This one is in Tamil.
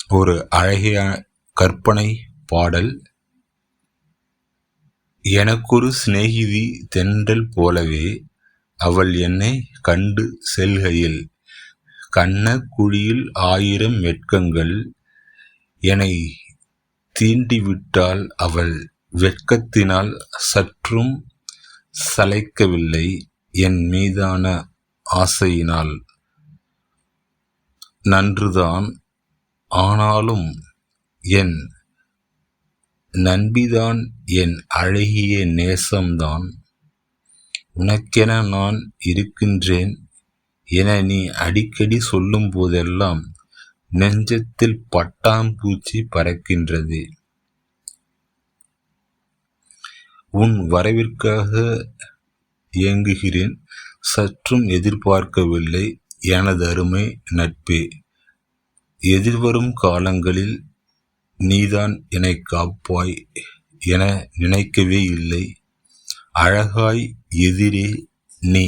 ஒரு அழகிய கற்பனை பாடல். எனக்கொரு சிநேகிதி தென்றல் போலவே, அவள் என்னை கண்டு செல்கையில் கன்ன குழியில் 1000 வெட்கங்கள் என்னை தீண்டிவிட்டாள். அவள் வெட்கத்தினால் சற்றும் சளைக்கவில்லை, என் மீதான ஆசையினால். நன்றுதான், ஆனாலும் என் நண்பிதான், என் அழகிய நேசம்தான். உனக்கென நான் இருக்கின்றேன் என நீ அடிக்கடி சொல்லும் போதெல்லாம் நெஞ்சத்தில் பட்டாம்பூச்சி பறக்கின்றது. உன் வரவிற்காக ஏங்குகிறேன், சற்றும் எதிர்பார்க்கவில்லை எனதருமை நட்பே. எதிர்வரும் காலங்களில் நீதான் என்னை காப்பாய் என நினைக்கவே இல்லை. அழகாய் எதிரே நீ.